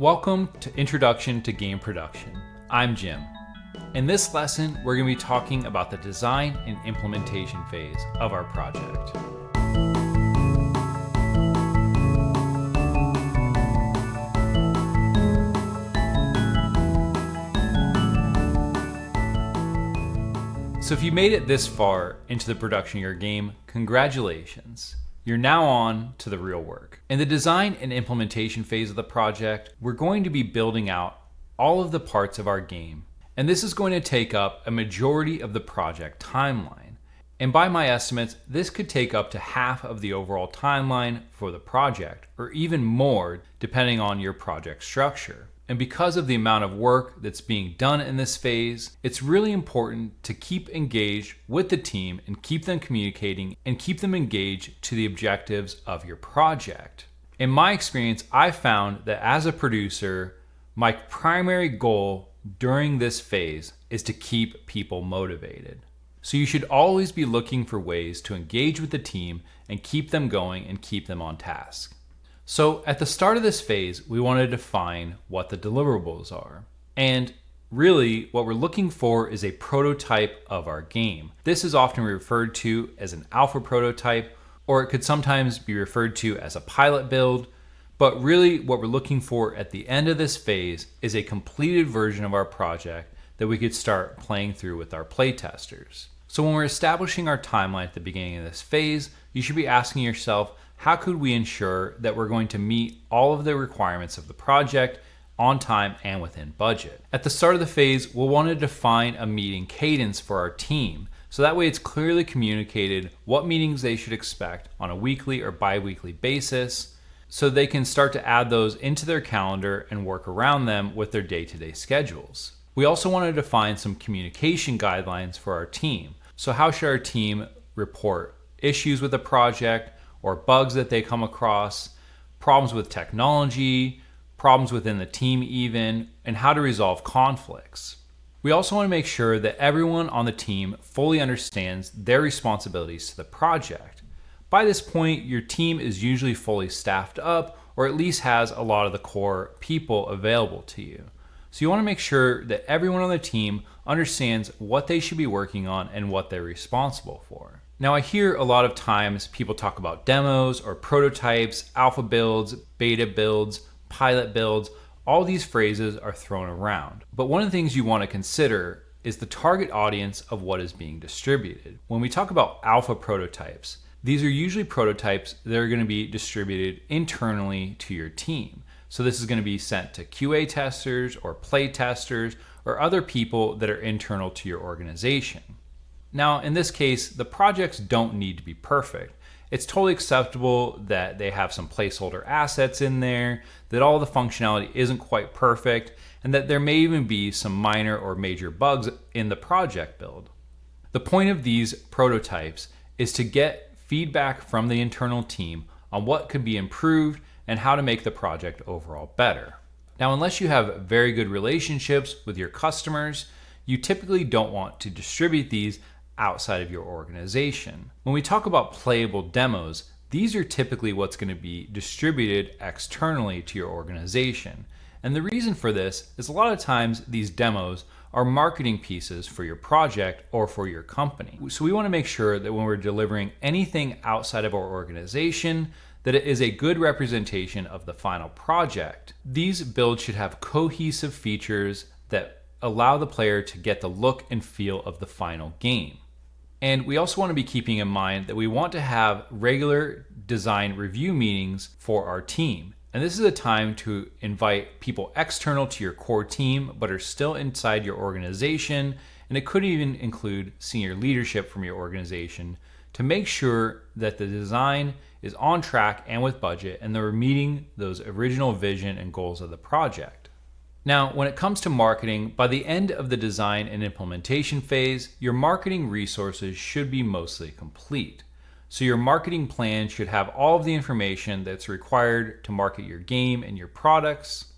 Welcome to Introduction to Game Production. I'm Jim. In this lesson, we're going to be talking about the design and implementation phase of our project. So if you made it this far into the production of your game, congratulations. You're now on to the real work. In the design and implementation phase of the project, we're going to be building out all of the parts of our game, and this is going to take up a majority of the project timeline. And by my estimates, this could take up to half of the overall timeline for the project, or even more depending on your project structure. And because of the amount of work that's being done in this phase, it's really important to keep engaged with the team and keep them communicating and keep them engaged to the objectives of your project. In my experience, I found that as a producer, my primary goal during this phase is to keep people motivated. So you should always be looking for ways to engage with the team and keep them going and keep them on task. So at the start of this phase, we want to define what the deliverables are. And really, what we're looking for is a prototype of our game. This is often referred to as an alpha prototype, or it could sometimes be referred to as a pilot build. But really, what we're looking for at the end of this phase is a completed version of our project that we could start playing through with our playtesters. So when we're establishing our timeline at the beginning of this phase, you should be asking yourself, how could we ensure that we're going to meet all of the requirements of the project on time and within budget? At the start of the phase, we'll want to define a meeting cadence for our team. So that way it's clearly communicated what meetings they should expect on a weekly or bi-weekly basis, so they can start to add those into their calendar and work around them with their day-to-day schedules. We also want to define some communication guidelines for our team. So how should our team report issues with the project, or bugs that they come across, problems with technology, problems within the team even, and how to resolve conflicts. We also want to make sure that everyone on the team fully understands their responsibilities to the project. By this point, your team is usually fully staffed up, or at least has a lot of the core people available to you. So you want to make sure that everyone on the team understands what they should be working on and what they're responsible for. Now, I hear a lot of times people talk about demos or prototypes, alpha builds, beta builds, pilot builds. All these phrases are thrown around. But one of the things you want to consider is the target audience of what is being distributed. When we talk about alpha prototypes, these are usually prototypes that are going to be distributed internally to your team. So this is going to be sent to QA testers or play testers or other people that are internal to your organization. Now, in this case, the projects don't need to be perfect. It's totally acceptable that they have some placeholder assets in there, that all the functionality isn't quite perfect, and that there may even be some minor or major bugs in the project build. The point of these prototypes is to get feedback from the internal team on what could be improved and how to make the project overall better. Now, unless you have very good relationships with your customers, you typically don't want to distribute these outside of your organization. When we talk about playable demos, these are typically what's going to be distributed externally to your organization. And the reason for this is a lot of times these demos are marketing pieces for your project or for your company. So we want to make sure that when we're delivering anything outside of our organization, that it is a good representation of the final project. These builds should have cohesive features that allow the player to get the look and feel of the final game. And we also want to be keeping in mind that we want to have regular design review meetings for our team. And this is a time to invite people external to your core team, but are still inside your organization. And it could even include senior leadership from your organization to make sure that the design is on track and with budget, and they're meeting those original vision and goals of the project. Now, when it comes to marketing, by the end of the design and implementation phase, your marketing resources should be mostly complete. So your marketing plan should have all of the information that's required to market your game and your products.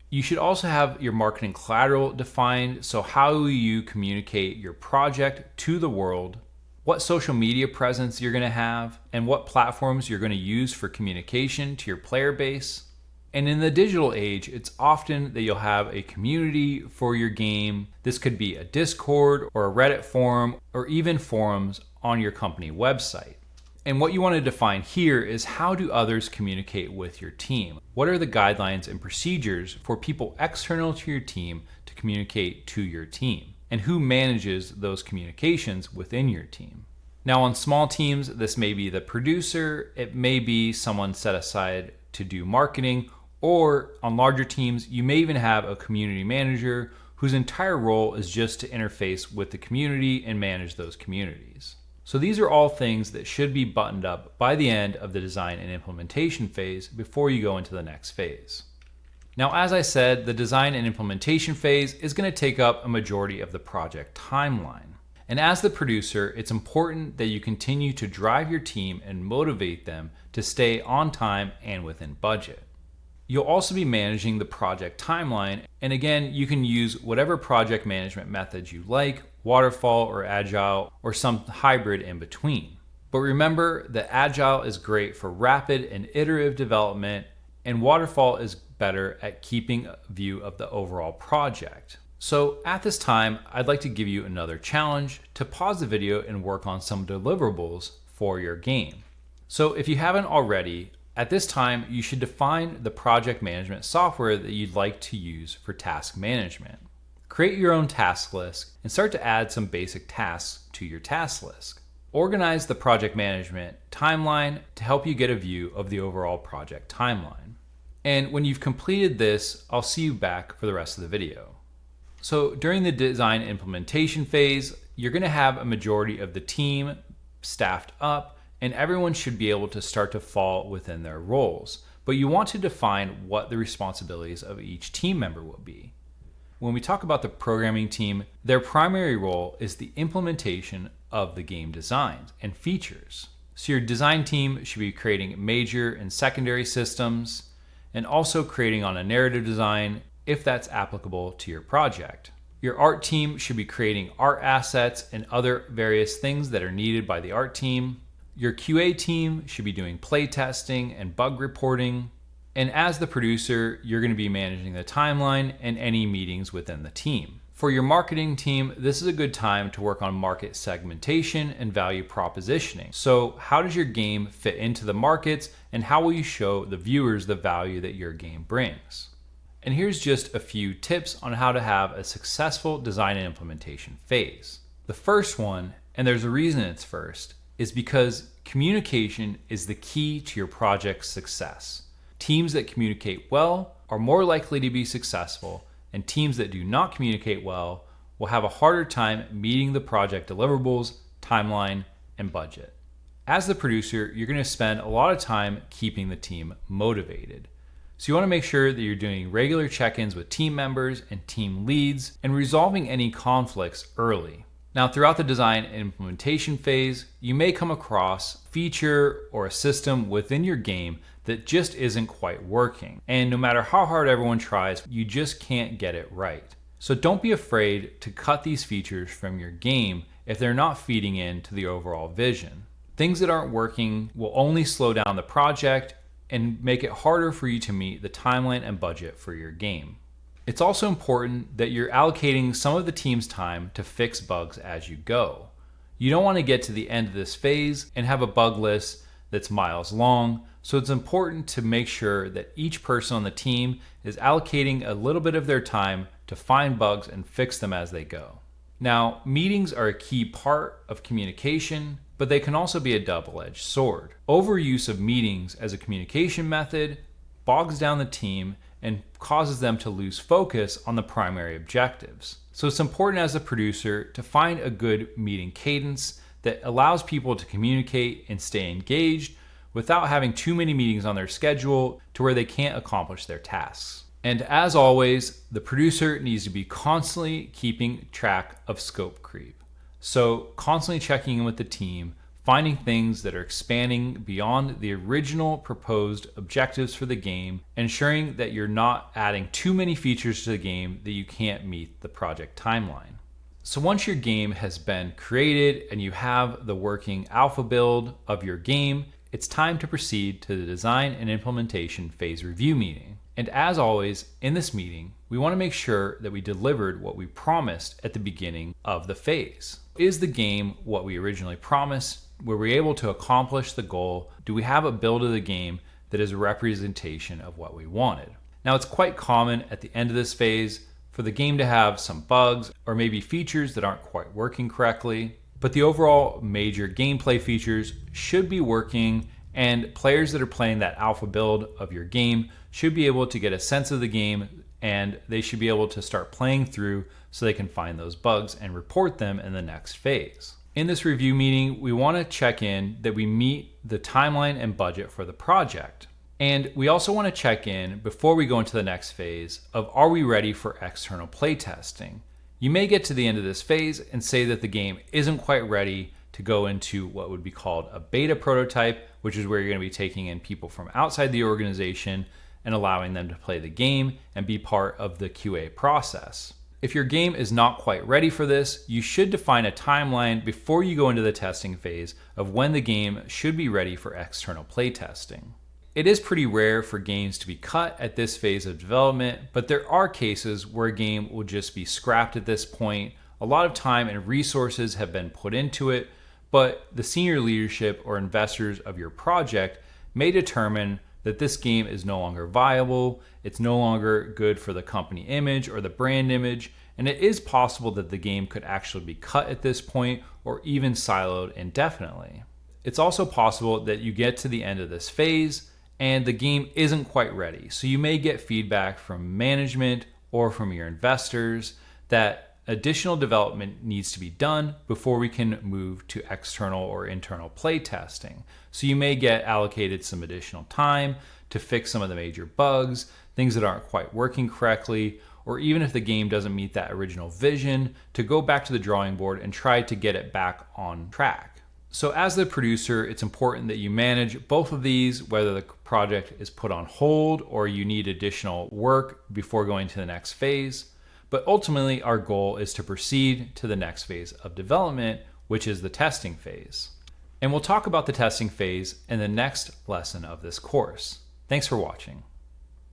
You should also have your marketing collateral defined. So how will you communicate your project to the world, what social media presence you're going to have, and what platforms you're going to use for communication to your player base. And in the digital age, it's often that you'll have a community for your game. This could be a Discord or a Reddit forum or even forums on your company website. And what you want to define here is, how do others communicate with your team? What are the guidelines and procedures for people external to your team to communicate to your team? And who manages those communications within your team? Now, on small teams, this may be the producer, it may be someone set aside to do marketing, or on larger teams, you may even have a community manager whose entire role is just to interface with the community and manage those communities. So these are all things that should be buttoned up by the end of the design and implementation phase before you go into the next phase. Now, as I said, the design and implementation phase is going to take up a majority of the project timeline. And as the producer, it's important that you continue to drive your team and motivate them to stay on time and within budget. You'll also be managing the project timeline, and again, you can use whatever project management methods you like, waterfall or agile, or some hybrid in between. But remember that agile is great for rapid and iterative development, and waterfall is better at keeping a view of the overall project. So at this time, I'd like to give you another challenge to pause the video and work on some deliverables for your game. So if you haven't already, at this time, you should define the project management software that you'd like to use for task management. Create your own task list and start to add some basic tasks to your task list. Organize the project management timeline to help you get a view of the overall project timeline. And when you've completed this, I'll see you back for the rest of the video. So during the design implementation phase, you're going to have a majority of the team staffed up, and everyone should be able to start to fall within their roles. But you want to define what the responsibilities of each team member will be. When we talk about the programming team, their primary role is the implementation of the game designs and features. So your design team should be creating major and secondary systems, and also creating on a narrative design if that's applicable to your project. Your art team should be creating art assets and other various things that are needed by the art team. Your QA team should be doing play testing and bug reporting. And as the producer, you're going to be managing the timeline and any meetings within the team. For your marketing team, this is a good time to work on market segmentation and value propositioning. So how does your game fit into the markets, and how will you show the viewers the value that your game brings? And here's just a few tips on how to have a successful design and implementation phase. The first one, and there's a reason it's first, is because communication is the key to your project's success. Teams that communicate well are more likely to be successful, and teams that do not communicate well will have a harder time meeting the project deliverables, timeline, and budget. As the producer, you're going to spend a lot of time keeping the team motivated. So you want to make sure that you're doing regular check-ins with team members and team leads and resolving any conflicts early. Now, throughout the design and implementation phase, you may come across a feature or a system within your game that just isn't quite working. And no matter how hard everyone tries, you just can't get it right. So don't be afraid to cut these features from your game if they're not feeding into the overall vision. Things that aren't working will only slow down the project and make it harder for you to meet the timeline and budget for your game. It's also important that you're allocating some of the team's time to fix bugs as you go. You don't want to get to the end of this phase and have a bug list that's miles long, so it's important to make sure that each person on the team is allocating a little bit of their time to find bugs and fix them as they go. Now, meetings are a key part of communication, but they can also be a double-edged sword. Overuse of meetings as a communication method bogs down the team and causes them to lose focus on the primary objectives. So it's important as a producer to find a good meeting cadence that allows people to communicate and stay engaged without having too many meetings on their schedule to where they can't accomplish their tasks. And as always, the producer needs to be constantly keeping track of scope creep. So constantly checking in with the team, finding things that are expanding beyond the original proposed objectives for the game, ensuring that you're not adding too many features to the game that you can't meet the project timeline. So once your game has been created and you have the working alpha build of your game, it's time to proceed to the design and implementation phase review meeting. And as always, in this meeting, we want to make sure that we delivered what we promised at the beginning of the phase. Is the game what we originally promised? Were we able to accomplish the goal? Do we have a build of the game that is a representation of what we wanted? Now, it's quite common at the end of this phase for the game to have some bugs or maybe features that aren't quite working correctly, but the overall major gameplay features should be working, and players that are playing that alpha build of your game should be able to get a sense of the game, and they should be able to start playing through so they can find those bugs and report them in the next phase. In this review meeting, we want to check in that we meet the timeline and budget for the project. And we also want to check in before we go into the next phase of, are we ready for external playtesting? You may get to the end of this phase and say that the game isn't quite ready to go into what would be called a beta prototype, which is where you're going to be taking in people from outside the organization and allowing them to play the game and be part of the QA process. If your game is not quite ready for this, you should define a timeline before you go into the testing phase of when the game should be ready for external playtesting. It is pretty rare for games to be cut at this phase of development, but there are cases where a game will just be scrapped at this point. A lot of time and resources have been put into it, but the senior leadership or investors of your project may determine that this game is no longer viable, it's no longer good for the company image or the brand image, and it is possible that the game could actually be cut at this point or even siloed indefinitely. It's also possible that you get to the end of this phase and the game isn't quite ready, so you may get feedback from management or from your investors that additional development needs to be done before we can move to external or internal play testing. So you may get allocated some additional time to fix some of the major bugs, things that aren't quite working correctly, or even if the game doesn't meet that original vision, to go back to the drawing board and try to get it back on track. So as the producer, it's important that you manage both of these, whether the project is put on hold or you need additional work before going to the next phase. But ultimately, our goal is to proceed to the next phase of development, which is the testing phase. And we'll talk about the testing phase in the next lesson of this course. Thanks for watching.